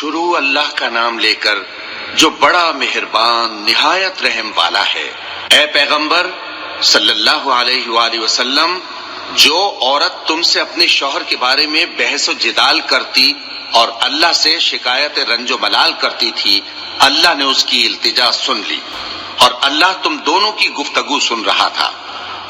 شروع اللہ کا نام لے کر جو بڑا مہربان نہایت رحم والا ہے۔ اے پیغمبر صلی اللہ علیہ وآلہ وسلم، جو عورت تم سے اپنے شوہر کے بارے میں بحث و جدال کرتی اور اللہ سے شکایت رنج و ملال کرتی تھی، اللہ نے اس کی التجا سن لی اور اللہ تم دونوں کی گفتگو سن رہا تھا۔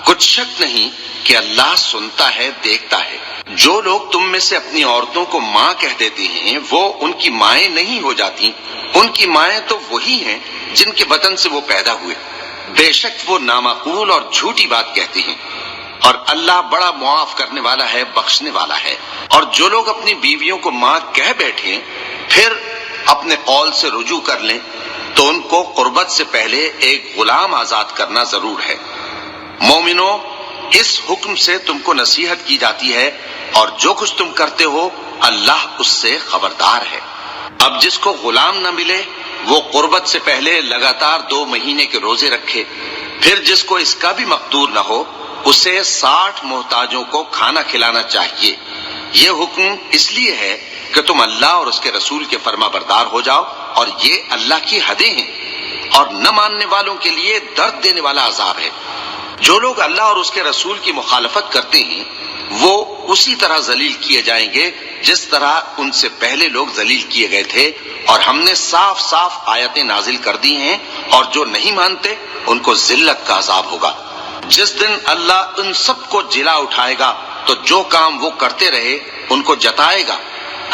کچھ شک نہیں کہ اللہ سنتا ہے، دیکھتا ہے۔ جو لوگ تم میں سے اپنی عورتوں کو ماں کہہ دیتے ہیں وہ ان کی مائیں نہیں ہو جاتی، ان کی مائیں تو وہی ہیں جن کے بطن سے وہ پیدا ہوئے۔ بے شک وہ نامعقول اور جھوٹی بات کہتے ہیں، اور اللہ بڑا معاف کرنے والا ہے، بخشنے والا ہے۔ اور جو لوگ اپنی بیویوں کو ماں کہہ بیٹھیں پھر اپنے قول سے رجوع کر لیں تو ان کو قربت سے پہلے ایک غلام آزاد کرنا ضرور ہے۔ مومنو، اس حکم سے تم کو نصیحت کی جاتی ہے اور جو کچھ تم کرتے ہو اللہ اس سے خبردار ہے۔ اب جس کو غلام نہ ملے وہ قربت سے پہلے لگاتار 2 مہینے کے روزے رکھے، پھر جس کو اس کا بھی مقدور نہ ہو اسے 60 محتاجوں کو کھانا کھلانا چاہیے۔ یہ حکم اس لیے ہے کہ تم اللہ اور اس کے رسول کے فرما بردار ہو جاؤ، اور یہ اللہ کی حدیں ہیں اور نہ ماننے والوں کے لیے درد دینے والا عذاب ہے۔ جو لوگ اللہ اور اس کے رسول کی مخالفت کرتے ہیں وہ اسی طرح ذلیل کیے جائیں گے جس طرح ان سے پہلے لوگ ذلیل کیے گئے تھے، اور ہم نے صاف صاف آیتیں نازل کر دی ہیں، اور جو نہیں مانتے ان کو ذلت کا عذاب ہوگا۔ جس دن اللہ ان سب کو جلا اٹھائے گا تو جو کام وہ کرتے رہے ان کو جتائے گا۔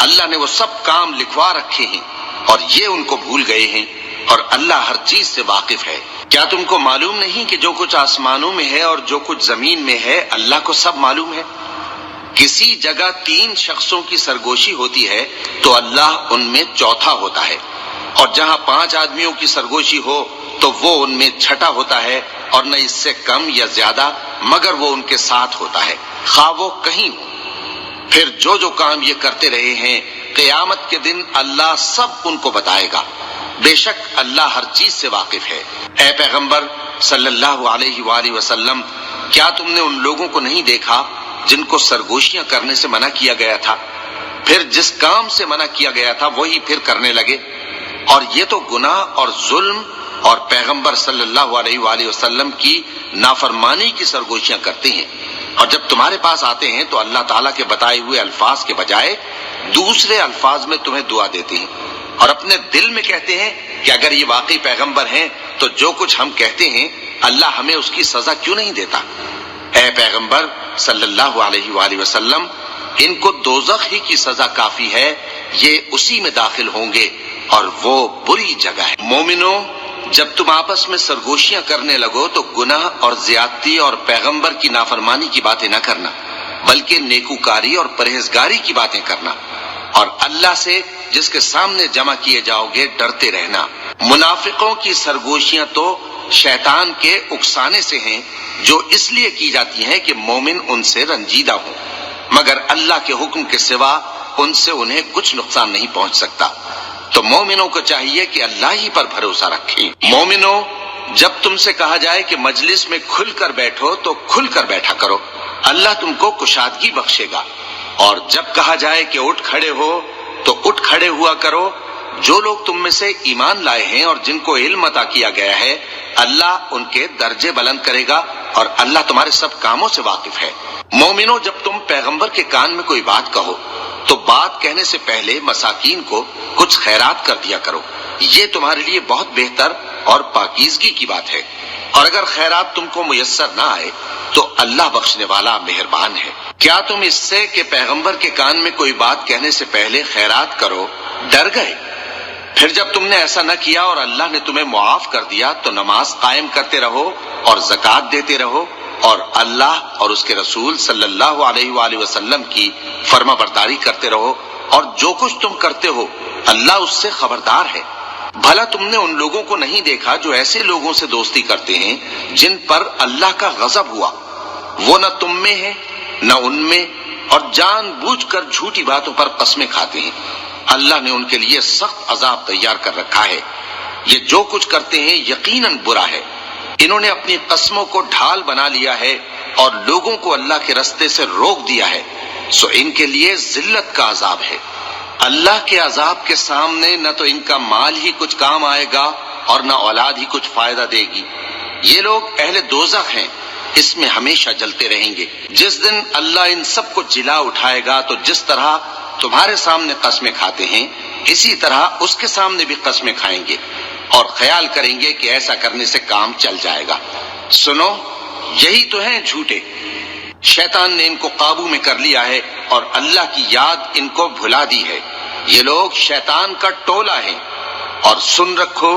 اللہ نے وہ سب کام لکھوا رکھے ہیں اور یہ ان کو بھول گئے ہیں، اور اللہ ہر چیز سے واقف ہے۔ کیا تم کو معلوم نہیں کہ جو کچھ آسمانوں میں ہے اور جو کچھ زمین میں ہے اللہ کو سب معلوم ہے؟ کسی جگہ 3 شخصوں کی سرگوشی ہوتی ہے تو اللہ ان میں چوتھا ہوتا ہے، اور جہاں 5 آدمیوں کی سرگوشی ہو تو وہ ان میں چھٹا ہوتا ہے، اور نہ اس سے کم یا زیادہ مگر وہ ان کے ساتھ ہوتا ہے، خواہ وہ کہیں ہو۔ پھر جو کام یہ کرتے رہے ہیں قیامت کے دن اللہ سب ان کو بتائے گا۔ بے شک اللہ ہر چیز سے واقف ہے۔ اے پیغمبر صلی اللہ علیہ وآلہ وسلم، کیا تم نے ان لوگوں کو نہیں دیکھا جن کو سرگوشیاں کرنے سے منع کیا گیا تھا، پھر جس کام سے منع کیا گیا تھا وہی پھر کرنے لگے؟ اور یہ تو گناہ اور ظلم اور پیغمبر صلی اللہ علیہ وآلہ وسلم کی نافرمانی کی سرگوشیاں کرتے ہیں، اور جب تمہارے پاس آتے ہیں تو اللہ تعالیٰ کے بتائے ہوئے الفاظ کے بجائے دوسرے الفاظ میں تمہیں دعا دیتے ہیں، اور اپنے دل میں کہتے ہیں کہ اگر یہ واقعی پیغمبر ہیں تو جو کچھ ہم کہتے ہیں اللہ ہمیں اس کی سزا کیوں نہیں دیتا؟ اے پیغمبر صلی اللہ علیہ وآلہ وسلم، ان کو دوزخ ہی کی سزا کافی ہے، یہ اسی میں داخل ہوں گے اور وہ بری جگہ ہے۔ مومنو، جب تم آپس میں سرگوشیاں کرنے لگو تو گناہ اور زیادتی اور پیغمبر کی نافرمانی کی باتیں نہ کرنا، بلکہ نیکوکاری اور پرہیزگاری کی باتیں کرنا، اور اللہ سے جس کے سامنے جمع کیے جاؤ گے ڈرتے رہنا۔ منافقوں کی سرگوشیاں تو شیطان کے اکسانے سے ہیں، جو اس لیے کی جاتی ہیں کہ مومن ان سے رنجیدہ ہوں، مگر اللہ کے حکم کے سوا ان سے انہیں کچھ نقصان نہیں پہنچ سکتا۔ تو مومنوں کو چاہیے کہ اللہ ہی پر بھروسہ رکھیں۔ مومنوں، جب تم سے کہا جائے کہ مجلس میں کھل کر بیٹھو تو کھل کر بیٹھا کرو، اللہ تم کو کشادگی بخشے گا، اور جب کہا جائے کہ اٹھ کھڑے ہو تو اٹھ کھڑے ہوا کرو۔ جو لوگ تم میں سے ایمان لائے ہیں اور جن کو علم عطا کیا گیا ہے اللہ ان کے درجے بلند کرے گا، اور اللہ تمہارے سب کاموں سے واقف ہے۔ مومنو، جب تم پیغمبر کے کان میں کوئی بات کہو تو بات کہنے سے پہلے مساکین کو کچھ خیرات کر دیا کرو، یہ تمہارے لیے بہت بہتر اور پاکیزگی کی بات ہے، اور اگر خیرات تم کو میسر نہ آئے تو اللہ بخشنے والا مہربان ہے۔ کیا تم اس سے کہ پیغمبر کے کان میں کوئی بات کہنے سے پہلے خیرات کرو ڈر گئے؟ پھر جب تم نے ایسا نہ کیا اور اللہ نے تمہیں معاف کر دیا تو نماز قائم کرتے رہو اور زکوٰۃ دیتے رہو، اور اللہ اور اس کے رسول صلی اللہ علیہ وآلہ وسلم کی فرما برداری کرتے رہو، اور جو کچھ تم کرتے ہو اللہ اس سے خبردار ہے۔ بھلا تم نے ان لوگوں کو نہیں دیکھا جو ایسے لوگوں سے دوستی کرتے ہیں جن پر اللہ کا غضب ہوا؟ وہ نہ تم میں ہے نہ ان میں، اور جان بوجھ کر جھوٹی باتوں پر قسمیں کھاتے ہیں۔ اللہ نے ان کے لیے سخت عذاب تیار کر رکھا ہے۔ یہ جو کچھ کرتے ہیں یقیناً برا ہے۔ انہوں نے اپنی قسموں کو ڈھال بنا لیا ہے اور لوگوں کو اللہ کے رستے سے روک دیا ہے، سو ان کے لیے ذلت کا عذاب ہے۔ اللہ کے عذاب کے سامنے نہ تو ان کا مال ہی کچھ کام آئے گا اور نہ اولاد ہی کچھ فائدہ دے گی۔ یہ لوگ اہل دوزخ ہیں، اس میں ہمیشہ جلتے رہیں گے۔ جس دن اللہ ان سب کو جلا اٹھائے گا تو جس طرح تمہارے سامنے قسمیں کھاتے ہیں اسی طرح اس کے سامنے بھی قسمیں کھائیں گے اور خیال کریں گے کہ ایسا کرنے سے کام چل جائے گا۔ سنو، یہی تو ہیں جھوٹے۔ شیطان نے ان کو قابو میں کر لیا ہے اور اللہ کی یاد ان کو بھلا دی ہے۔ یہ لوگ شیطان کا ٹولہ ہے، اور سن رکھو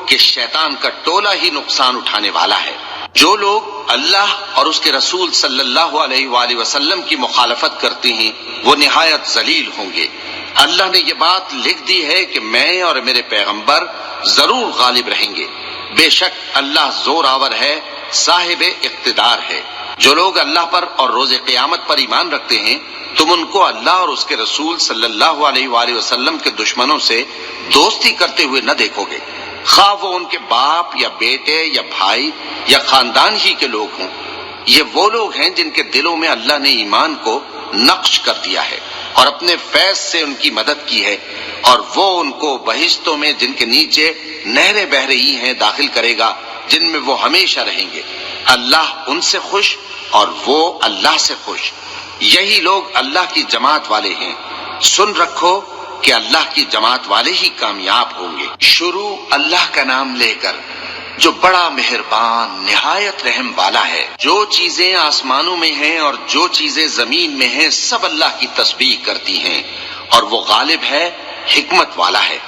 کہ شیطان کا ٹولہ ہی نقصان اٹھانے والا ہے۔ جو لوگ اللہ اور اس کے رسول صلی اللہ علیہ وآلہ وسلم کی مخالفت کرتے ہیں وہ نہایت ذلیل ہوں گے۔ اللہ نے یہ بات لکھ دی ہے کہ میں اور میرے پیغمبر ضرور غالب رہیں گے۔ بے شک اللہ زور آور ہے، صاحب اقتدار ہے۔ جو لوگ اللہ پر اور روز قیامت پر ایمان رکھتے ہیں تم ان کو اللہ اور اس کے رسول صلی اللہ علیہ وآلہ وسلم کے دشمنوں سے دوستی کرتے ہوئے نہ دیکھو گے، خواہ وہ ان کے باپ یا بیٹے یا بھائی یا خاندان ہی کے لوگ ہوں۔ یہ وہ لوگ ہیں جن کے دلوں میں اللہ نے ایمان کو نقش کر دیا ہے اور اپنے فیض سے ان کی مدد کی ہے، اور وہ ان کو بہشتوں میں جن کے نیچے نہریں بہہ رہی ہیں داخل کرے گا، جن میں وہ ہمیشہ رہیں گے۔ اللہ ان سے خوش اور وہ اللہ سے خوش۔ یہی لوگ اللہ کی جماعت والے ہیں۔ سن رکھو کہ اللہ کی جماعت والے ہی کامیاب ہوں گے۔ شروع اللہ کا نام لے کر جو بڑا مہربان نہایت رحم والا ہے۔ جو چیزیں آسمانوں میں ہیں اور جو چیزیں زمین میں ہیں سب اللہ کی تسبیح کرتی ہیں، اور وہ غالب ہے، حکمت والا ہے۔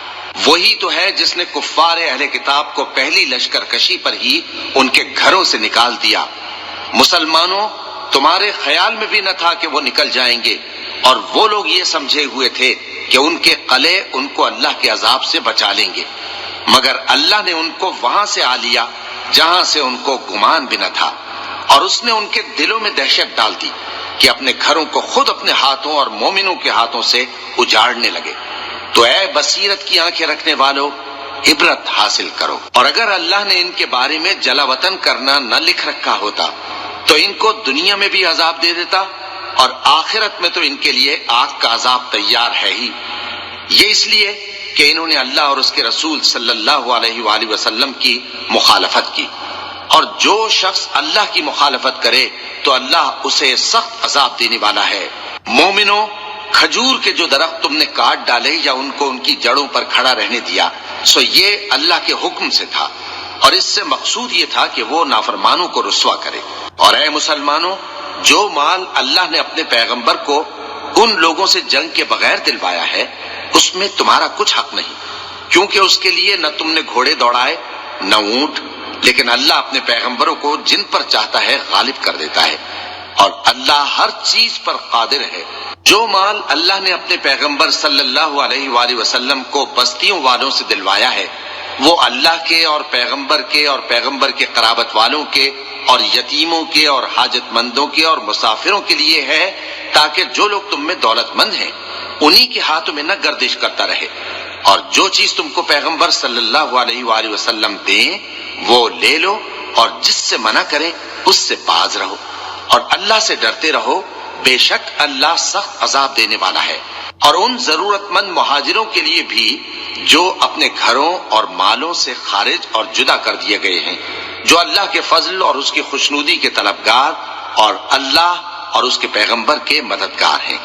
وہی تو ہے جس نے کفار اہل کتاب کو پہلی لشکر کشی پر ہی ان کے گھروں سے نکال دیا۔ مسلمانوں، تمہارے خیال میں بھی نہ تھا کہ وہ نکل جائیں گے، اور وہ لوگ یہ سمجھے ہوئے تھے کہ ان کے قلعے ان کو اللہ کے عذاب سے بچا لیں گے، مگر اللہ نے ان کو وہاں سے آ لیا جہاں سے ان کو گمان بھی نہ تھا، اور اس نے ان کے دلوں میں دہشت ڈال دی کہ اپنے گھروں کو خود اپنے ہاتھوں اور مومنوں کے ہاتھوں سے اجاڑنے لگے۔ تو اے بصیرت کی آنکھیں رکھنے والو، عبرت حاصل کرو۔ اور اگر اللہ نے ان کے بارے میں جلا وطن کرنا نہ لکھ رکھا ہوتا تو ان کو دنیا میں بھی عذاب دے دیتا، اور آخرت میں تو ان کے لیے آگ کا عذاب تیار ہے ہی۔ یہ اس لیے کہ انہوں نے اللہ اور اس کے رسول صلی اللہ علیہ وآلہ وسلم کی مخالفت کی، اور جو شخص اللہ کی مخالفت کرے تو اللہ اسے سخت عذاب دینے والا ہے۔ مومنوں، کھجور کے جو درخت تم نے کاٹ ڈالے یا ان کو ان کی جڑوں پر کھڑا رہنے دیا، سو یہ اللہ کے حکم سے تھا، اور اس سے مقصود یہ تھا کہ وہ نافرمانوں کو رسوا کرے۔ اور اے مسلمانوں، جو مال اللہ نے اپنے پیغمبر کو ان لوگوں سے جنگ کے بغیر دلوایا ہے اس میں تمہارا کچھ حق نہیں، کیونکہ اس کے لیے نہ تم نے گھوڑے دوڑائے نہ اونٹ، لیکن اللہ اپنے پیغمبروں کو جن پر چاہتا ہے غالب کر دیتا ہے، اور اللہ ہر چیز پر قادر ہے۔ جو مال اللہ نے اپنے پیغمبر صلی اللہ علیہ وآلہ وسلم کو بستیوں والوں سے دلوایا ہے وہ اللہ کے اور پیغمبر کے قرابت والوں کے اور یتیموں کے اور حاجت مندوں کے اور مسافروں کے لیے ہے، تاکہ جو لوگ تم میں دولت مند ہیں انہی کے ہاتھوں میں نہ گردش کرتا رہے، اور جو چیز تم کو پیغمبر صلی اللہ علیہ وآلہ وسلم دیں وہ لے لو، اور جس سے منع کریں اس سے باز رہو، اور اللہ سے ڈرتے رہو، بے شک اللہ سخت عذاب دینے والا ہے۔ اور ان ضرورت مند مہاجروں کے لیے بھی جو اپنے گھروں اور مالوں سے خارج اور جدا کر دیے گئے ہیں، جو اللہ کے فضل اور اس کی خوشنودی کے طلبگار اور اللہ اور اس کے پیغمبر کے مددگار ہیں،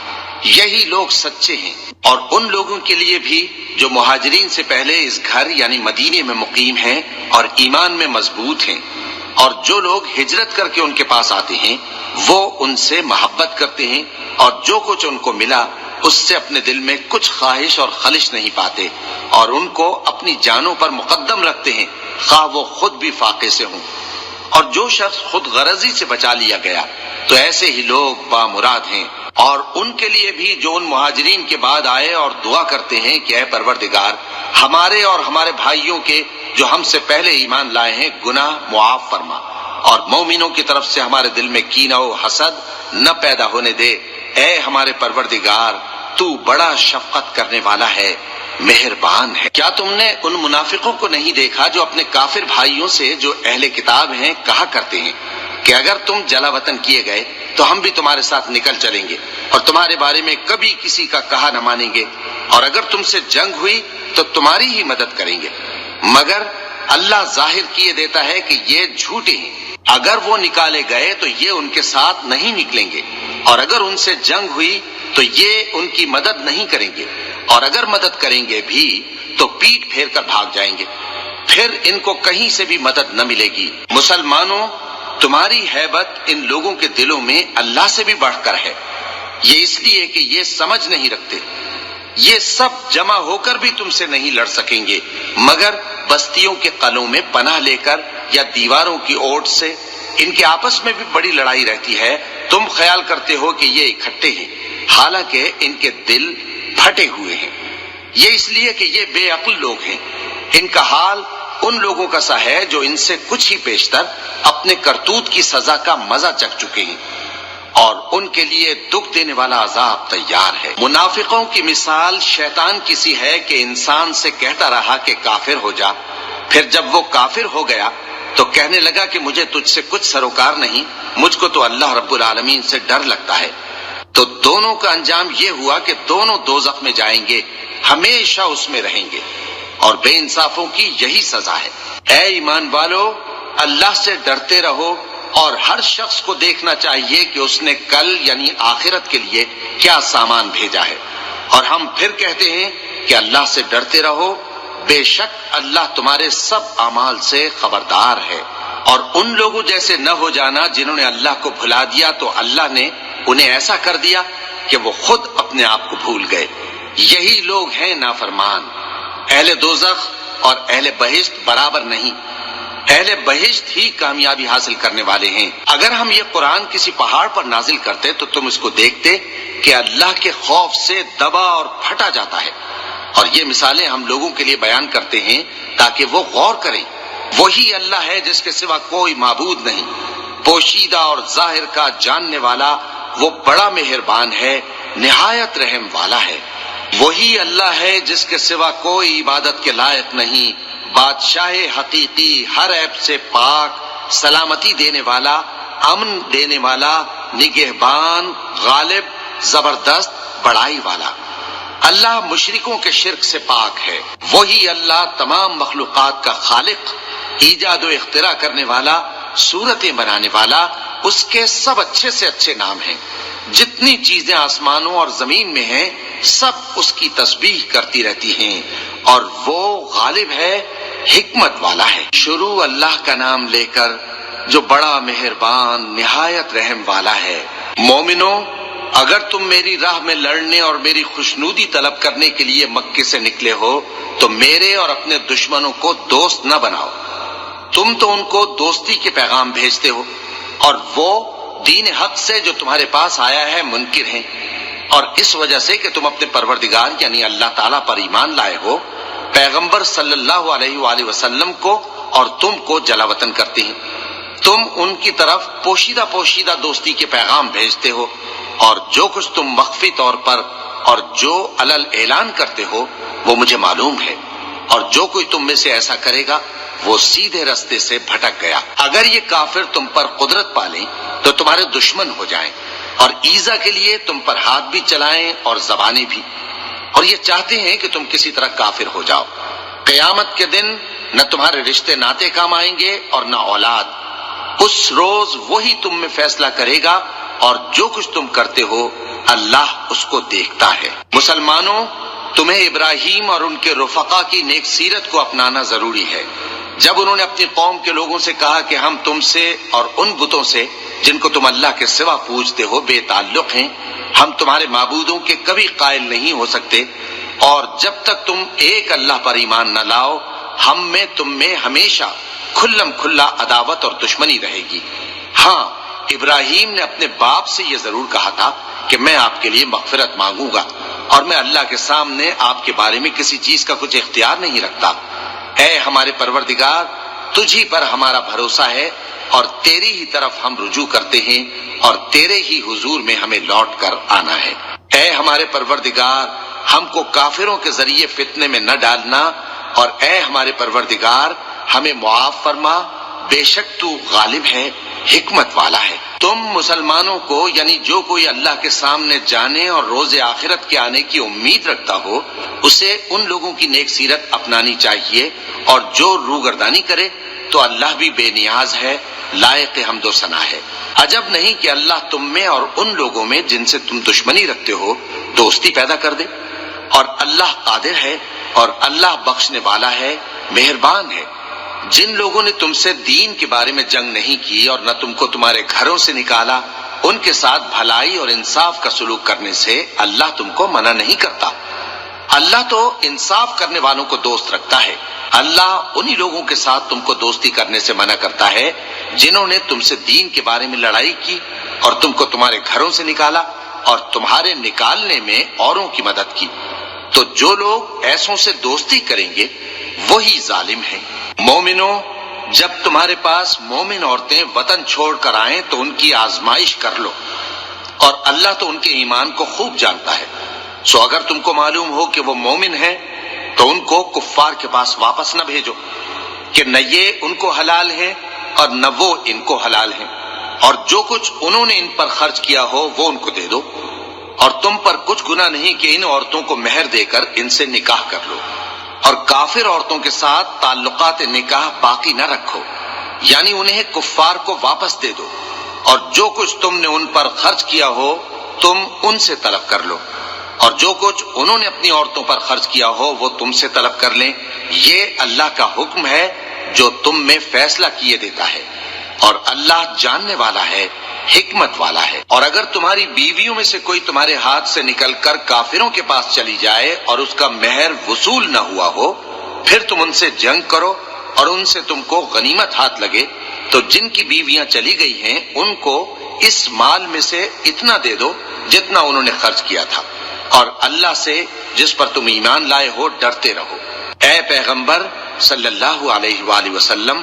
یہی لوگ سچے ہیں۔ اور ان لوگوں کے لیے بھی جو مہاجرین سے پہلے اس گھر یعنی مدینے میں مقیم ہیں اور ایمان میں مضبوط ہیں، اور جو لوگ ہجرت کر کے ان کے پاس آتے ہیں وہ ان سے محبت کرتے ہیں، اور جو کچھ ان کو ملا اس سے اپنے دل میں کچھ خواہش اور خلش نہیں پاتے، اور ان کو اپنی جانوں پر مقدم رکھتے ہیں خواہ وہ خود بھی فاقے سے ہوں۔ اور جو شخص خود غرضی سے بچا لیا گیا تو ایسے ہی لوگ بامراد ہیں۔ اور ان کے لیے بھی جو ان مہاجرین کے بعد آئے اور دعا کرتے ہیں کہ اے پروردگار ہمارے اور ہمارے بھائیوں کے جو ہم سے پہلے ایمان لائے ہیں گناہ معاف فرما، اور مومنوں کی طرف سے ہمارے دل میں کینہ و حسد نہ پیدا ہونے دے، اے ہمارے پروردگار تو بڑا شفقت کرنے والا ہے، مہربان ہے۔ کیا تم نے ان منافقوں کو نہیں دیکھا جو اپنے کافر بھائیوں سے جو اہل کتاب ہیں کہا کرتے ہیں کہ اگر تم جلا وطن کیے گئے تو ہم بھی تمہارے ساتھ نکل چلیں گے اور تمہارے بارے میں کبھی کسی کا کہا نہ مانیں گے، اور اگر تم سے جنگ ہوئی تو تمہاری ہی مدد کریں گے، مگر اللہ ظاہر کیے دیتا ہے کہ یہ جھوٹے ہیں۔ اگر وہ نکالے گئے تو یہ ان کے ساتھ نہیں نکلیں گے، اور اگر ان سے جنگ ہوئی تو یہ ان کی مدد نہیں کریں گے، اور اگر مدد کریں گے بھی تو پیٹ پھیر کر بھاگ جائیں گے، پھر ان کو کہیں سے بھی مدد نہ ملے گی۔ مسلمانوں، تمہاری ہیبت ان لوگوں کے دلوں میں اللہ سے بھی بڑھ کر ہے، یہ اس لیے کہ یہ سمجھ نہیں رکھتے۔ یہ سب جمع ہو کر بھی تم سے نہیں لڑ سکیں گے، مگر بستیوں کے قلعوں میں پناہ لے کر یا دیواروں کی اوٹ سے۔ ان کے آپس میں بھی بڑی لڑائی رہتی ہے، تم خیال کرتے ہو کہ یہ اکٹھے ہیں، حالانکہ ان کے دل پھٹے ہوئے ہیں۔ یہ اس لیے کہ یہ بے عقل لوگ ہیں۔ ان کا حال ان لوگوں کا سا ہے جو ان سے کچھ ہی پیشتر اپنے کرتوت کی سزا کا مزہ چکھ چکے ہیں، اور ان کے لیے دکھ دینے والا عذاب تیار ہے۔ منافقوں کی مثال شیطان کی سی ہے کہ انسان سے کہتا رہا کہ کافر ہو جا، پھر جب وہ کافر ہو گیا تو کہنے لگا کہ مجھے تجھ سے کچھ سروکار نہیں، مجھ کو تو اللہ رب العالمین سے ڈر لگتا ہے۔ تو دونوں کا انجام یہ ہوا کہ دونوں دوزخ میں جائیں گے، ہمیشہ اس میں رہیں گے، اور بے انصافوں کی یہی سزا ہے۔ اے ایمان والو، اللہ سے ڈرتے رہو، اور ہر شخص کو دیکھنا چاہیے کہ اس نے کل یعنی آخرت کے لیے کیا سامان بھیجا ہے۔ اور ہم پھر کہتے ہیں کہ اللہ سے ڈرتے رہو، بے شک اللہ تمہارے سب اعمال سے خبردار ہے۔ اور ان لوگوں جیسے نہ ہو جانا جنہوں نے اللہ کو بھلا دیا تو اللہ نے انہیں ایسا کر دیا کہ وہ خود اپنے آپ کو بھول گئے۔ یہی لوگ ہیں نافرمان۔ اہل دوزخ اور اہل بہشت برابر نہیں، اہل بہشت ہی کامیابی حاصل کرنے والے ہیں۔ اگر ہم یہ قرآن کسی پہاڑ پر نازل کرتے تو تم اس کو دیکھتے کہ اللہ کے خوف سے دبا اور پھٹا جاتا ہے۔ اور یہ مثالیں ہم لوگوں کے لیے بیان کرتے ہیں تاکہ وہ غور کریں۔ وہی اللہ ہے جس کے سوا کوئی معبود نہیں، پوشیدہ اور ظاہر کا جاننے والا، وہ بڑا مہربان ہے، نہایت رحم والا ہے۔ وہی اللہ ہے جس کے سوا کوئی عبادت کے لائق نہیں، بادشاہ حقیقی، ہر عیب سے پاک، سلامتی دینے والا، امن دینے والا، نگہبان، غالب، زبردست، بڑائی والا۔ اللہ مشرکوں کے شرک سے پاک ہے۔ وہی اللہ تمام مخلوقات کا خالق، ایجاد و اختراع کرنے والا، صورتیں بنانے والا، اس کے سب اچھے سے اچھے نام ہیں۔ جتنی چیزیں آسمانوں اور زمین میں ہیں سب اس کی تسبیح کرتی رہتی ہیں، اور وہ غالب ہے، حکمت والا ہے۔ شروع اللہ کا نام لے کر جو بڑا مہربان نہایت رحم والا ہے۔ مومنو، اگر تم میری راہ میں لڑنے اور میری خوشنودی طلب کرنے کے لیے مکے سے نکلے ہو تو میرے اور اپنے دشمنوں کو دوست نہ بناؤ۔ تم تو ان کو دوستی کے پیغام بھیجتے ہو، اور وہ دین حق سے جو تمہارے پاس آیا ہے منکر ہیں، اور اس وجہ سے کہ تم اپنے پروردگار یعنی اللہ تعالیٰ پر ایمان لائے ہو، پیغمبر صلی اللہ علیہ وآلہ وسلم کو اور تم کو جلا وطن کرتے ہیں۔ تم ان کی طرف پوشیدہ دوستی کے پیغام بھیجتے ہو، اور جو کچھ تم مخفی طور پر اور جو علل اعلان کرتے ہو وہ مجھے معلوم ہے، اور جو کوئی تم میں سے ایسا کرے گا وہ سیدھے رستے سے بھٹک گیا۔ اگر یہ کافر تم پر قدرت پالیں تو تمہارے دشمن ہو جائیں، اور ایذا کے لیے تم پر ہاتھ بھی چلائیں اور زبانیں بھی، اور یہ چاہتے ہیں کہ تم کسی طرح کافر ہو جاؤ۔ قیامت کے دن نہ تمہارے رشتے ناتے کام آئیں گے اور نہ اولاد۔ اس روز وہی تم میں فیصلہ کرے گا، اور جو کچھ تم کرتے ہو اللہ اس کو دیکھتا ہے۔ مسلمانوں، تمہیں ابراہیم اور ان کے رفقا کی نیک سیرت کو اپنانا ضروری ہے۔ جب انہوں نے اپنی قوم کے لوگوں سے کہا کہ ہم تم سے اور ان بتوں سے جن کو تم اللہ کے سوا پوجتے ہو بے تعلق ہیں، ہم تمہارے معبودوں کے کبھی قائل نہیں ہو سکتے، اور جب تک تم ایک اللہ پر ایمان نہ لاؤ ہم میں تم میں ہمیشہ کھلم کھلا عداوت اور دشمنی رہے گی۔ ہاں، ابراہیم نے اپنے باپ سے یہ ضرور کہا تھا کہ میں آپ کے لیے مغفرت مانگوں گا، اور میں اللہ کے سامنے آپ کے بارے میں کسی چیز کا کچھ اختیار نہیں رکھتا۔ اے ہمارے پروردگار، تجھی پر ہمارا بھروسہ ہے، اور تیری ہی طرف ہم رجوع کرتے ہیں، اور تیرے ہی حضور میں ہمیں لوٹ کر آنا ہے۔ اے ہمارے پروردگار، ہم کو کافروں کے ذریعے فتنے میں نہ ڈالنا، اور اے ہمارے پروردگار ہمیں معاف فرما، بے شک تو غالب ہے، حکمت والا ہے۔ تم مسلمانوں کو یعنی جو کوئی اللہ کے سامنے جانے اور روز آخرت کے آنے کی امید رکھتا ہو اسے ان لوگوں کی نیک سیرت اپنانی چاہیے، اور جو روگردانی کرے تو اللہ بھی بے نیاز ہے، لائق حمد و ثنا ہے۔ عجب نہیں کہ اللہ تم میں اور ان لوگوں میں جن سے تم دشمنی رکھتے ہو دوستی پیدا کر دے، اور اللہ قادر ہے اور اللہ بخشنے والا ہے، مہربان ہے۔ جن لوگوں نے تم سے دین کے بارے میں جنگ نہیں کی اور نہ تم کو تمہارے گھروں سے نکالا، ان کے ساتھ بھلائی اور انصاف کا سلوک کرنے سے اللہ تم کو منع نہیں کرتا۔ اللہ تو انصاف کرنے والوں کو دوست رکھتا ہے۔ اللہ انہی لوگوں کے ساتھ تم کو دوستی کرنے سے منع کرتا ہے جنہوں نے تم سے دین کے بارے میں لڑائی کی اور تم کو تمہارے گھروں سے نکالا اور تمہارے نکالنے میں اوروں کی مدد کی۔ تو جو لوگ ایسوں سے دوستی کریں گے وہی ظالم ہیں۔ مومنوں، جب تمہارے پاس مومن عورتیں وطن چھوڑ کر آئیں تو ان کی آزمائش کر لو، اور اللہ تو ان کے ایمان کو خوب جانتا ہے۔ سو اگر تم کو معلوم ہو کہ وہ مومن ہیں تو ان کو کفار کے پاس واپس نہ بھیجو کہ نہ یہ ان کو حلال ہے اور نہ وہ ان کو حلال ہیں، اور جو کچھ انہوں نے ان پر خرچ کیا ہو وہ ان کو دے دو، اور تم پر کچھ گناہ نہیں کہ ان عورتوں کو مہر دے کر ان سے نکاح کر لو، اور کافر عورتوں کے ساتھ تعلقات نکاح باقی نہ رکھو، یعنی انہیں کفار کو واپس دے دو، اور جو کچھ تم نے ان پر خرچ کیا ہو تم ان سے طلب کر لو، اور جو کچھ انہوں نے اپنی عورتوں پر خرچ کیا ہو وہ تم سے طلب کر لیں۔ یہ اللہ کا حکم ہے جو تم میں فیصلہ کیے دیتا ہے، اور اللہ جاننے والا ہے، حکمت والا ہے۔ اور اگر تمہاری بیویوں میں سے کوئی تمہارے ہاتھ سے نکل کر کافروں کے پاس چلی جائے اور اس کا مہر وصول نہ ہوا ہو، پھر تم ان سے جنگ کرو اور ان سے تم کو غنیمت ہاتھ لگے، تو جن کی بیویاں چلی گئی ہیں ان کو اس مال میں سے اتنا دے دو جتنا انہوں نے خرچ کیا تھا، اور اللہ سے جس پر تم ایمان لائے ہو ڈرتے رہو۔ اے پیغمبر صلی اللہ علیہ وآلہ وسلم،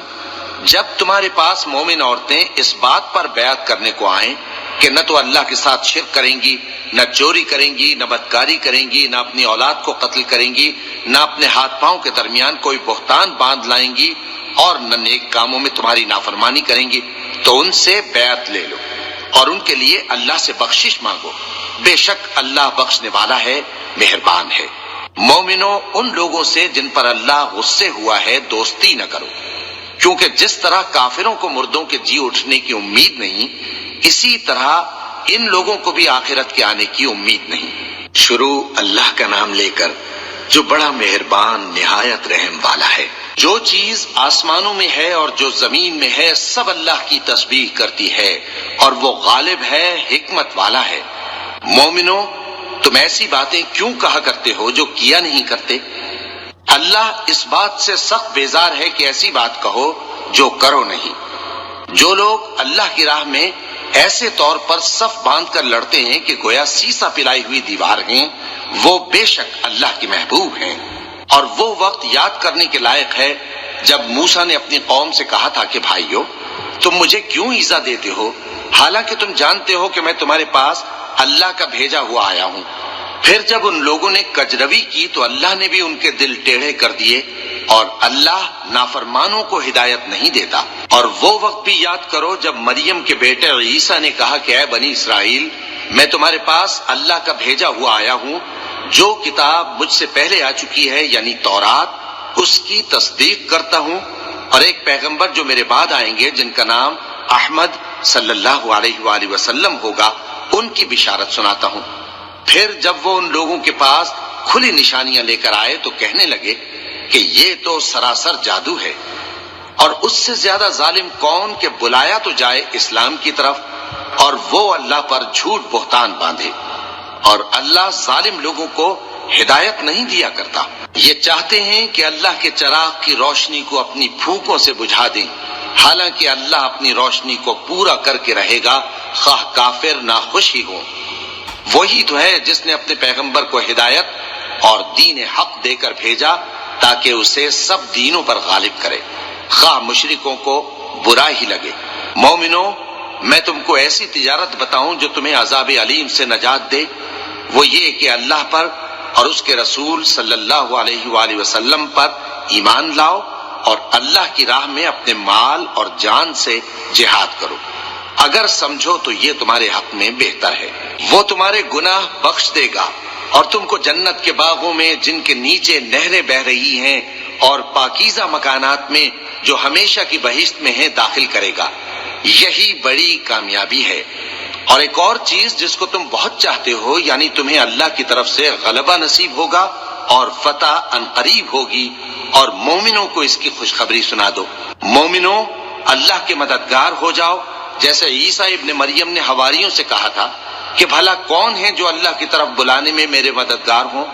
جب تمہارے پاس مومن عورتیں اس بات پر بیعت کرنے کو آئیں کہ نہ تو اللہ کے ساتھ شرک کریں گی، نہ چوری کریں گی، نہ بدکاری کریں گی، نہ اپنی اولاد کو قتل کریں گی، نہ اپنے ہاتھ پاؤں کے درمیان کوئی بہتان باندھ لائیں گی، اور نہ نیک کاموں میں تمہاری نافرمانی کریں گی، تو ان سے بیعت لے لو اور ان کے لیے اللہ سے بخشش مانگو، بے شک اللہ بخشنے والا ہے، مہربان ہے۔ مومنوں، ان لوگوں سے جن پر اللہ غصے ہوا ہے دوستی نہ کرو، کیونکہ جس طرح کافروں کو مردوں کے جی اٹھنے کی امید نہیں، اسی طرح ان لوگوں کو بھی آخرت کے آنے کی امید نہیں۔ شروع اللہ کا نام لے کر جو بڑا مہربان نہایت رحم والا ہے۔ جو چیز آسمانوں میں ہے اور جو زمین میں ہے سب اللہ کی تسبیح کرتی ہے، اور وہ غالب ہے، حکمت والا ہے۔ مومنوں، تم ایسی باتیں کیوں کہا کرتے ہو جو کیا نہیں کرتے؟ اللہ اس بات سے سخت بیزار ہے کہ ایسی بات کہو جو کرو نہیں۔ جو لوگ اللہ کی راہ میں ایسے طور پر صف باندھ کر لڑتے ہیں کہ گویا سیسا پلائی ہوئی دیوار ہیں، وہ بے شک اللہ کے محبوب ہیں۔ اور وہ وقت یاد کرنے کے لائق ہے جب موسیٰ نے اپنی قوم سے کہا تھا کہ بھائیو، تم مجھے کیوں ایذا دیتے ہو، حالانکہ تم جانتے ہو کہ میں تمہارے پاس اللہ کا بھیجا ہوا آیا ہوں۔ پھر جب ان لوگوں نے کجروی کی تو اللہ نے بھی ان کے دل ٹیڑھے کر دیے، اور اللہ نافرمانوں کو ہدایت نہیں دیتا۔ اور وہ وقت بھی یاد کرو جب مریم کے بیٹے عیسیٰ نے کہا کہ اے بنی اسرائیل، میں تمہارے پاس اللہ کا بھیجا ہوا آیا ہوں، جو کتاب مجھ سے پہلے آ چکی ہے یعنی تورات، اس کی تصدیق کرتا ہوں، اور ایک پیغمبر جو میرے بعد آئیں گے جن کا نام احمد صلی اللہ علیہ وآلہ وسلم ہوگا، ان کی بشارت سناتا ہوں۔ پھر جب وہ ان لوگوں کے پاس کھلی نشانیاں لے کر آئے تو کہنے لگے کہ یہ تو سراسر جادو ہے، اور اس سے زیادہ ظالم کون کہ بلایا تو جائے اسلام کی طرف اور وہ اللہ پر جھوٹ بہتان باندھے، اور اللہ ظالم لوگوں کو ہدایت نہیں دیا کرتا۔ یہ چاہتے ہیں کہ اللہ کے چراغ کی روشنی کو اپنی پھونکوں سے بجھا دیں، حالانکہ اللہ اپنی روشنی کو پورا کر کے رہے گا، خواہ کافر ناخوش ہی ہوں۔ وہی تو ہے جس نے اپنے پیغمبر کو ہدایت اور دین حق دے کر بھیجا تاکہ اسے سب دینوں پر غالب کرے، خواہ مشرکوں کو برا ہی لگے۔ مومنوں، میں تم کو ایسی تجارت بتاؤں جو تمہیں عذاب علیم سے نجات دے، وہ یہ کہ اللہ پر اور اس کے رسول صلی اللہ علیہ وآلہ وسلم پر ایمان لاؤ اور اللہ کی راہ میں اپنے مال اور جان سے جہاد کرو، اگر سمجھو تو یہ تمہارے حق میں بہتر ہے۔ وہ تمہارے گناہ بخش دے گا اور تم کو جنت کے باغوں میں جن کے نیچے نہریں بہہ رہی ہیں اور پاکیزہ مکانات میں جو ہمیشہ کی بہشت میں ہیں داخل کرے گا۔ یہی بڑی کامیابی ہے۔ اور ایک اور چیز جس کو تم بہت چاہتے ہو، یعنی تمہیں اللہ کی طرف سے غلبہ نصیب ہوگا اور فتح عنقریب ہوگی، اور مومنوں کو اس کی خوشخبری سنا دو۔ مومنوں، اللہ کے مددگار ہو جاؤ، جیسے عیسیٰ ابن مریم نے حواریوں سے کہا تھا کہ بھلا کون ہے جو اللہ کی طرف بلانے میں میرے مددگار ہوں؟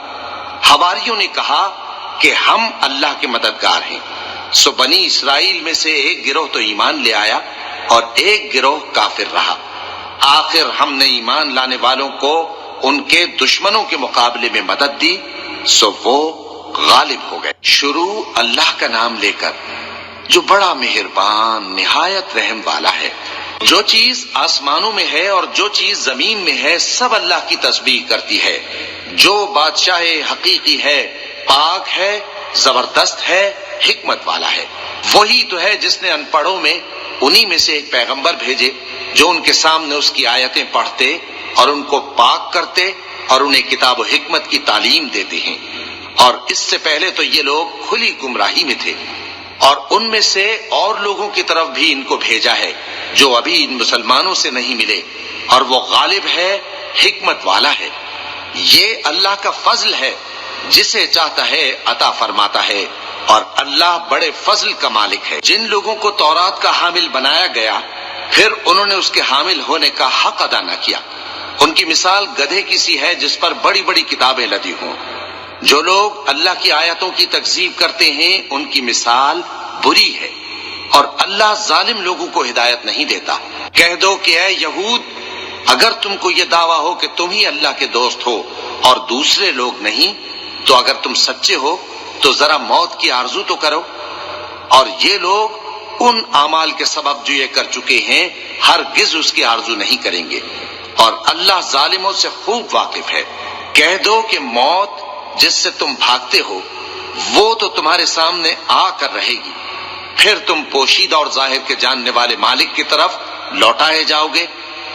حواریوں نے کہا کہ ہم اللہ کے مددگار ہیں۔ سو بنی اسرائیل میں سے ایک گروہ تو ایمان لے آیا اور ایک گروہ کافر رہا۔ آخر ہم نے ایمان لانے والوں کو ان کے دشمنوں کے مقابلے میں مدد دی، سو وہ غالب ہو گئے۔ شروع اللہ کا نام لے کر جو بڑا مہربان نہایت رحم والا ہے۔ جو چیز آسمانوں میں ہے اور جو چیز زمین میں ہے سب اللہ کی تسبیح کرتی ہے۔ جو بادشاہ حقیقی ہے، پاک ہے، زبردست ہے، حکمت والا ہے۔ وہی تو ہے جس نے ان پڑھوں میں انہی میں سے ایک پیغمبر بھیجے جو ان کے سامنے اس کی آیتیں پڑھتے اور ان کو پاک کرتے اور انہیں کتاب و حکمت کی تعلیم دیتے ہیں۔ اور اس سے پہلے تو یہ لوگ کھلی گمراہی میں تھے، اور ان میں سے اور لوگوں کی طرف بھی ان کو بھیجا ہے جو ابھی ان مسلمانوں سے نہیں ملے، اور وہ غالب ہے، حکمت والا ہے۔ یہ اللہ کا فضل ہے، جسے چاہتا ہے عطا فرماتا ہے، اور اللہ بڑے فضل کا مالک ہے۔ جن لوگوں کو تورات کا حامل بنایا گیا پھر انہوں نے اس کے حامل ہونے کا حق ادا نہ کیا، ان کی مثال گدھے کی سی ہے جس پر بڑی بڑی کتابیں لدی ہوں۔ جو لوگ اللہ کی آیتوں کی تکذیب کرتے ہیں ان کی مثال بری ہے، اور اللہ ظالم لوگوں کو ہدایت نہیں دیتا۔ کہہ دو کہ اے یہود، اگر تم کو یہ دعویٰ ہو کہ تم ہی اللہ کے دوست ہو اور دوسرے لوگ نہیں، تو اگر تم سچے ہو تو ذرا موت کی آرزو تو کرو۔ اور یہ لوگ ان اعمال کے سبب جو یہ کر چکے ہیں ہرگز اس کی آرزو نہیں کریں گے، اور اللہ ظالموں سے خوب واقف ہے۔ کہہ دو کہ موت جس سے تم بھاگتے ہو وہ تو تمہارے سامنے آ کر رہے گی، پھر تم پوشیدہ اور ظاہر کے جاننے والے مالک کی طرف لوٹائے جاؤ گے،